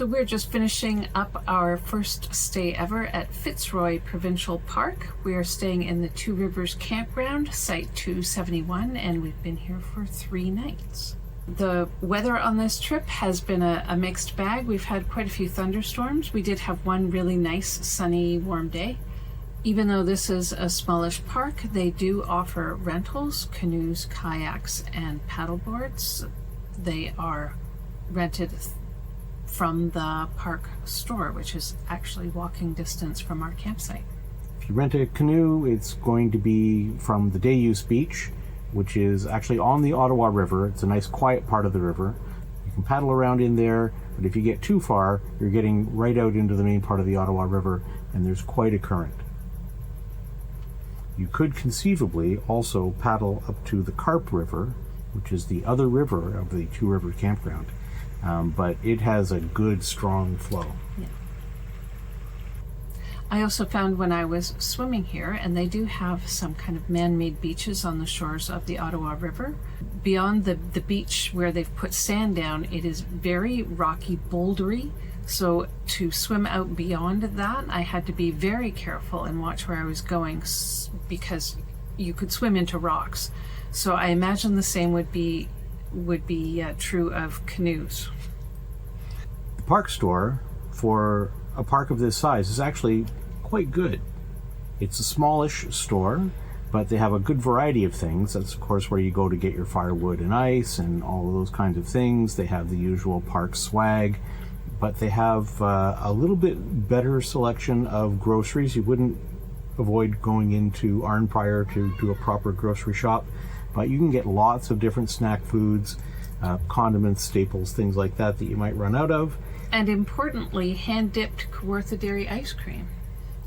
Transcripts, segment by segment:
So we're just finishing up our first stay ever at Fitzroy Provincial Park. We are staying in the Two Rivers campground, site 271, and we've been here for 3 nights. The weather on this trip has been a mixed bag. We've had quite a few thunderstorms. We did have one really nice, sunny, warm day. Even though this is a smallish park, they do offer rentals, canoes, kayaks, and paddleboards. They are rented from the park store, which is actually walking distance from our campsite. If you rent a canoe, it's going to be from the Day Use Beach, which is actually on the Ottawa River. It's a nice quiet part of the river. You can paddle around in there, but if you get too far, you're getting right out into the main part of the Ottawa River, and there's quite a current. You could conceivably also paddle up to the Carp River, which is the other river of the Two Rivers campground. But it has a good, strong flow. Yeah. I also found when I was swimming here, and they do have some kind of man-made beaches on the shores of the Ottawa River. Beyond the beach where they've put sand down, it is very rocky, bouldery. So to swim out beyond that, I had to be very careful and watch where I was going because you could swim into rocks. So I imagine the same would be true of canoes. The park store for a park of this size is actually quite good. It's a smallish store, but they have a good variety of things. That's of course where you go to get your firewood and ice and all of those kinds of things. They have the usual park swag, but they have a little bit better selection of groceries. You wouldn't avoid going into Arnprior to do a proper grocery shop, but you can get lots of different snack foods, condiments, staples, things like that you might run out of. And importantly, hand-dipped Kawartha Dairy ice cream.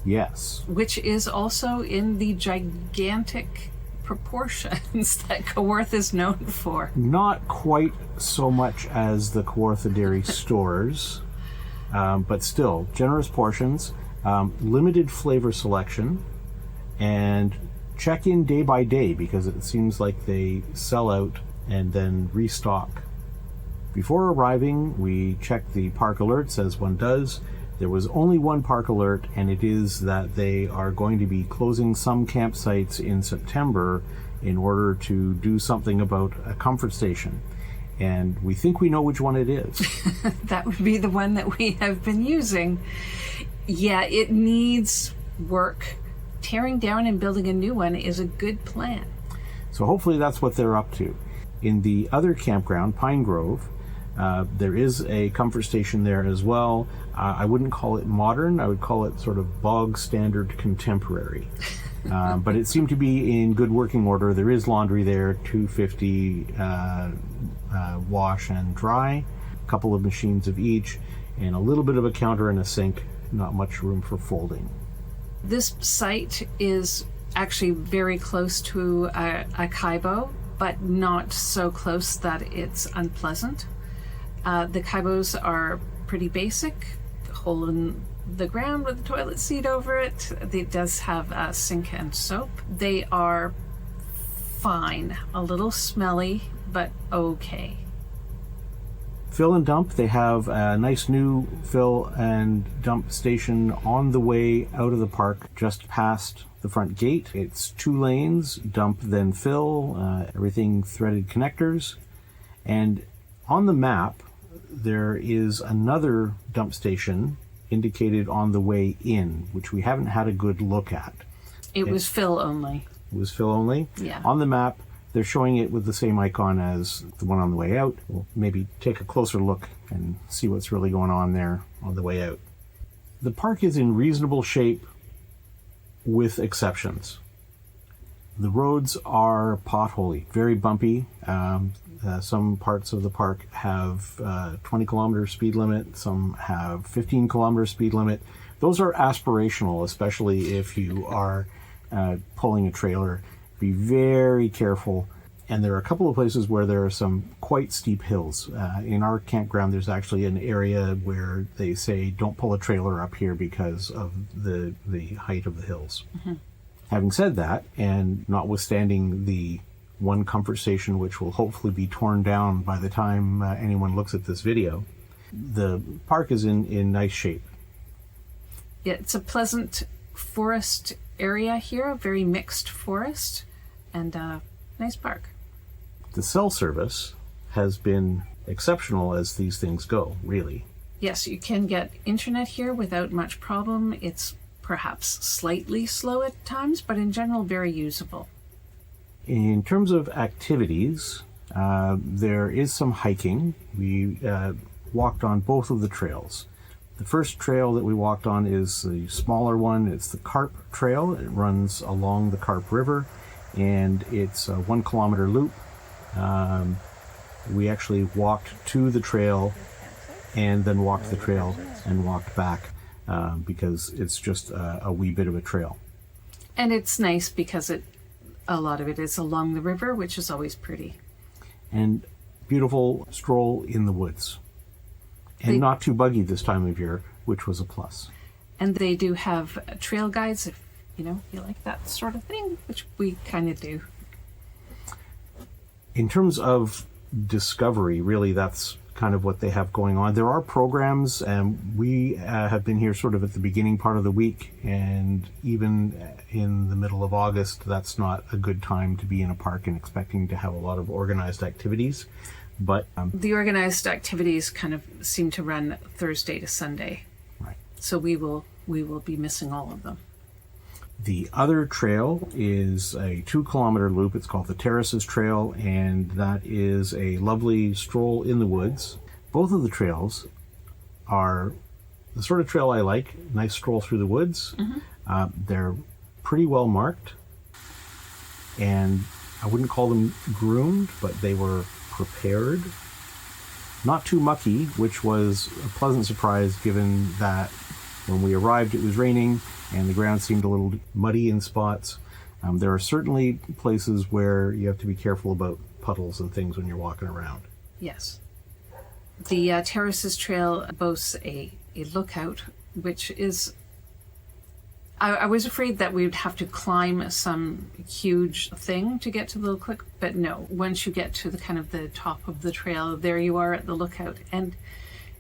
Yes. Which is also in the gigantic proportions that Kawartha is known for. Not quite so much as the Kawartha Dairy stores, but still, generous portions, limited flavor selection, and check in day by day because it seems like they sell out and then restock. Before arriving, we checked the park alerts as one does. There was only one park alert, and it is that they are going to be closing some campsites in September in order to do something about a comfort station. And we think we know which one it is. That would be the one that we have been using. Yeah, it needs work. Tearing down and building a new one is a good plan. So hopefully that's what they're up to. In the other campground, Pine Grove, there is a comfort station there as well. I wouldn't call it modern. I would call it sort of bog standard contemporary. But it seemed to be in good working order. There is laundry there, $2.50 wash and dry, a couple of machines of each, and a little bit of a counter and a sink. Not much room for folding. This site is actually very close to a kaibo, but not so close that it's unpleasant. The kaibos are pretty basic, hole in the ground with a toilet seat over it. It does have a sink and soap. They are fine, a little smelly, but okay. Fill and dump, they have a nice new fill and dump station on the way out of the park, just past the front gate. It's 2 lanes, dump then fill, everything threaded connectors. And on the map, there is another dump station indicated on the way in, which we haven't had a good look at. It was fill only. It was fill only? Yeah. On the map, they're showing it with the same icon as the one on the way out. We'll maybe take a closer look and see what's really going on there on the way out. The park is in reasonable shape with exceptions. The roads are potholy, very bumpy. Some parts of the park have 20-kilometer speed limit, some have 15-kilometer speed limit. Those are aspirational, especially if you are pulling a trailer. Be very careful. And there are a couple of places where there are some quite steep hills. In our campground, there's actually an area where they say don't pull a trailer up here because of the height of the hills. Mm-hmm. Having said that, and notwithstanding the one comfort station which will hopefully be torn down by the time anyone looks at this video, the park is in nice shape. Yeah, it's a pleasant forest area here, a very mixed forest, and a nice park. The cell service has been exceptional as these things go, really. Yes, you can get internet here without much problem. It's perhaps slightly slow at times, but in general, very usable. In terms of activities, there is some hiking. We walked on both of the trails. The first trail that we walked on is the smaller one. It's the Carp Trail. It runs along the Carp River, and it's a 1 kilometer loop. We actually walked to the trail and then walked the trail and walked back because it's just a wee bit of a trail. And it's nice because a lot of it is along the river, which is always pretty. And beautiful stroll in the woods. And not too buggy this time of year, which was a plus. And they do have trail guides if, you like that sort of thing, which we kind of do. In terms of discovery, really, that's kind of what they have going on. There are programs, and we have been here sort of at the beginning part of the week, and even in the middle of August, that's not a good time to be in a park and expecting to have a lot of organized activities. But the organized activities kind of seem to run Thursday to Sunday. Right. So we will be missing all of them. The other trail is a 2 kilometer loop. It's called the Terraces Trail, and that is a lovely stroll in the woods. Both of the trails are the sort of trail I like. Nice stroll through the woods. Mm-hmm. They're pretty well marked, and I wouldn't call them groomed, but they were prepared. Not too mucky, which was a pleasant surprise given that when we arrived it was raining and the ground seemed a little muddy in spots. There are certainly places where you have to be careful about puddles and things when you're walking around. Yes. The Terraces Trail boasts a lookout, which is... I was afraid that we would have to climb some huge thing to get to the lookout, but no. Once you get to the kind of the top of the trail, there you are at the lookout, and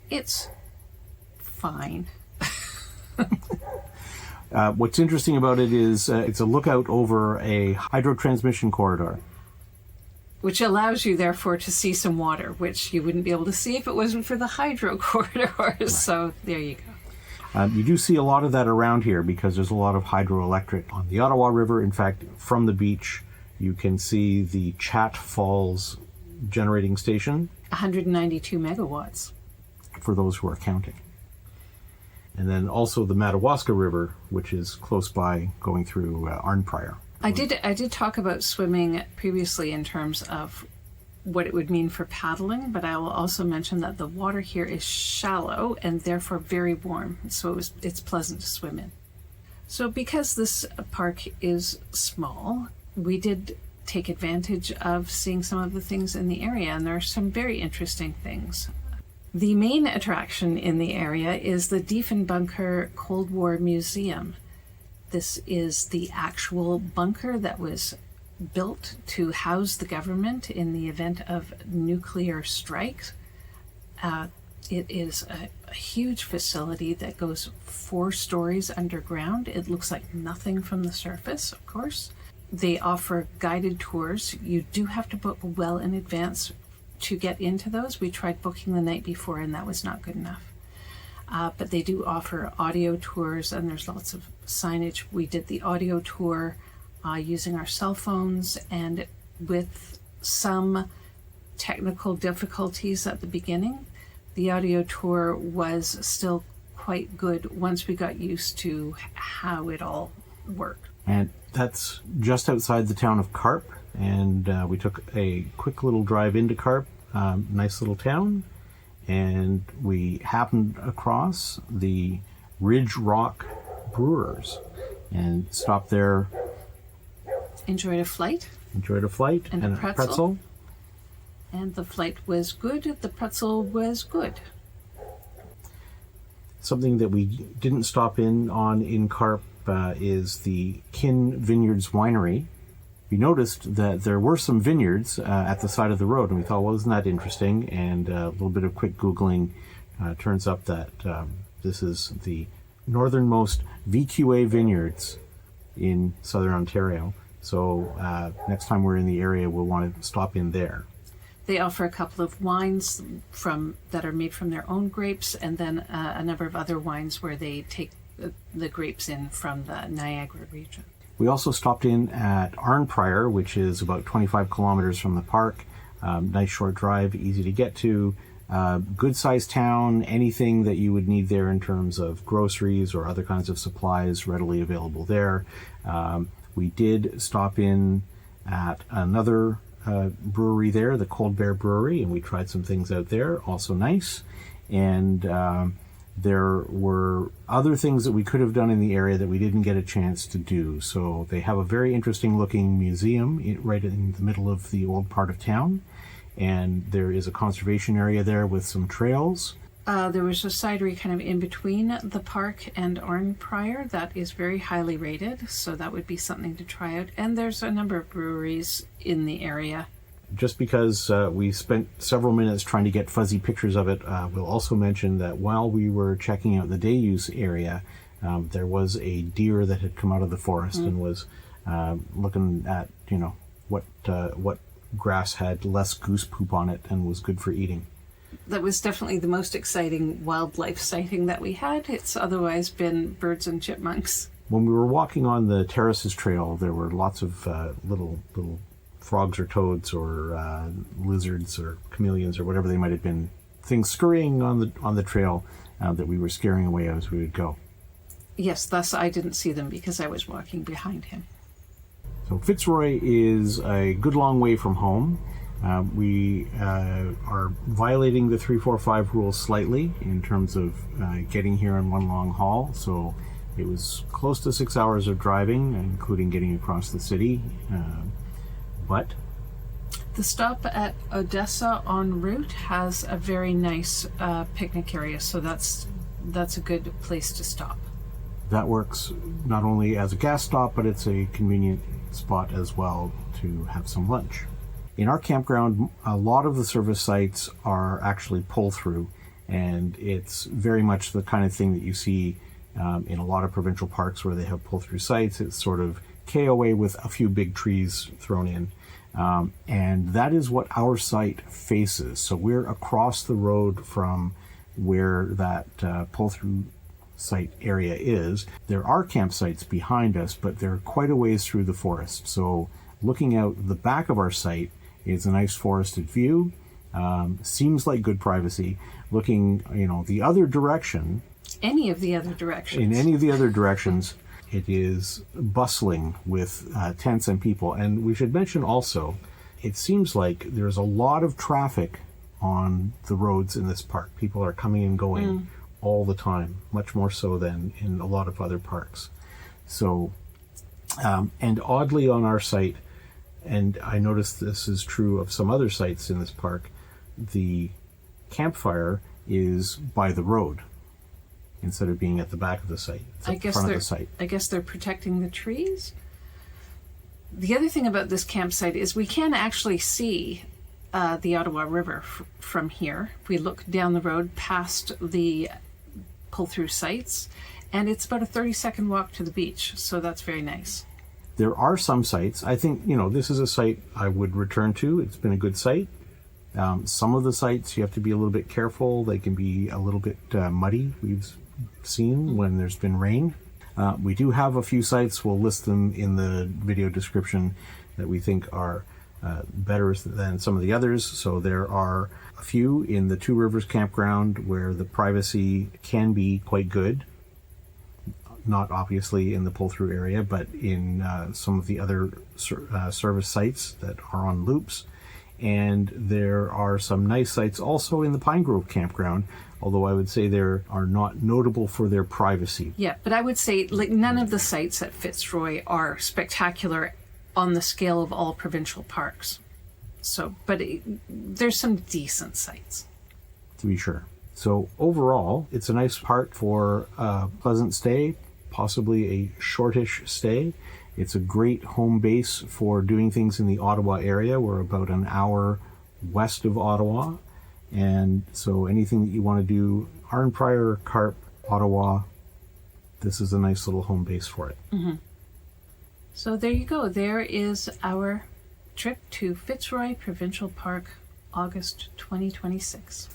it's fine. What's interesting about it is it's a lookout over a hydro transmission corridor. Which allows you, therefore, to see some water, which you wouldn't be able to see if it wasn't for the hydro corridors. Right. So there you go. You do see a lot of that around here because there's a lot of hydroelectric on the Ottawa River. In fact, from the beach, you can see the Chat Falls generating station. 192 megawatts. For those who are counting. And then also the Madawaska River, which is close by going through Arnprior. I did talk about swimming previously in terms of what it would mean for paddling, but I will also mention that the water here is shallow and therefore very warm, so it's pleasant to swim in. So because this park is small, we did take advantage of seeing some of the things in the area, and there are some very interesting things. The main attraction in the area is the Diefenbunker Cold War Museum. This is the actual bunker that was built to house the government in the event of nuclear strikes. It is a huge facility that goes 4 stories underground. It looks like nothing from the surface, of course. They offer guided tours. You do have to book well in advance to get into those. We tried booking the night before and that was not good enough. But they do offer audio tours and there's lots of signage. We did the audio tour using our cell phones, and with some technical difficulties at the beginning, the audio tour was still quite good once we got used to how it all worked. And that's just outside the town of Carp, and we took a quick little drive into Carp, nice little town, and we happened across the Ridge Rock Brewers and stopped there. Enjoyed a flight. And a pretzel. And the flight was good. The pretzel was good. Something that we didn't stop in Carp is the Kin Vineyards Winery. We noticed that there were some vineyards at the side of the road, and we thought, well, isn't that interesting? And a little bit of quick Googling turns up that this is the northernmost VQA vineyards in southern Ontario. So next time we're in the area, we'll want to stop in there. They offer a couple of wines that are made from their own grapes, and then a number of other wines where they take the grapes in from the Niagara region. We also stopped in at Arnprior, which is about 25 kilometers from the park. Nice short drive, easy to get to. Good sized town. Anything that you would need there in terms of groceries or other kinds of supplies readily available there. We did stop in at another brewery there, the Cold Bear Brewery, and we tried some things out there, also nice. And there were other things that we could have done in the area that we didn't get a chance to do. So they have a very interesting looking museum right in the middle of the old part of town, and there is a conservation area there with some trails. There was a cidery kind of in between the park and Arnprior that is very highly rated, so that would be something to try out. And there's a number of breweries in the area. Just because we spent several minutes trying to get fuzzy pictures of it, we'll also mention that while we were checking out the day use area, there was a deer that had come out of the forest and was looking at, what grass had less goose poop on it and was good for eating. That was definitely the most exciting wildlife sighting that we had. It's otherwise been birds and chipmunks. When we were walking on the Terraces Trail, there were lots of little frogs or toads or lizards or chameleons or whatever they might have been, things scurrying on the trail that we were scaring away as we would go. Yes, thus I didn't see them because I was walking behind him. So Fitzroy is a good long way from home. We are violating the 345 rule slightly in terms of getting here in one long haul. So it was close to 6 hours of driving, including getting across the city. But the stop at Odessa en route has a very nice picnic area, so that's a good place to stop. That works not only as a gas stop, but it's a convenient spot as well to have some lunch. In our campground, a lot of the service sites are actually pull-through, and it's very much the kind of thing that you see in a lot of provincial parks where they have pull-through sites. It's sort of KOA with a few big trees thrown in. And that is what our site faces. So we're across the road from where that pull-through site area is. There are campsites behind us, but they're quite a ways through the forest. So looking out the back of our site is a nice forested view. Seems like good privacy. Looking, the other direction. Any of the other directions. In any of the other directions, it is bustling with tents and people. And we should mention also, it seems like there's a lot of traffic on the roads in this park. People are coming and going all the time, much more so than in a lot of other parks. So, and oddly on our site, and I noticed this is true of some other sites in this park, the campfire is by the road instead of being at the back of the site. It's at the front of the site. I guess they're protecting the trees. The other thing about this campsite is we can actually see the Ottawa River from here. We look down the road past the pull-through sites, and it's about a 30-second walk to the beach, so that's very nice. There are some sites, I think, this is a site I would return to. It's been a good site. Some of the sites you have to be a little bit careful. They can be a little bit muddy, we've seen when there's been rain. We do have a few sites, we'll list them in the video description, that we think are better than some of the others. So there are a few in the Two Rivers campground where the privacy can be quite good. Not obviously in the pull-through area, but in some of the other service sites that are on loops. And there are some nice sites also in the Pine Grove campground, although I would say they are not notable for their privacy. Yeah, but I would say none of the sites at Fitzroy are spectacular on the scale of all provincial parks. So, but there's some decent sites. To be sure. So overall, it's a nice park for a pleasant stay, possibly a shortish stay. It's a great home base for doing things in the Ottawa area. We're about an hour west of Ottawa, And so anything that you want to do, Arnprior, Carp, Ottawa, this is a nice little home base for it. So there you go. There is our trip to Fitzroy Provincial Park, August 2026.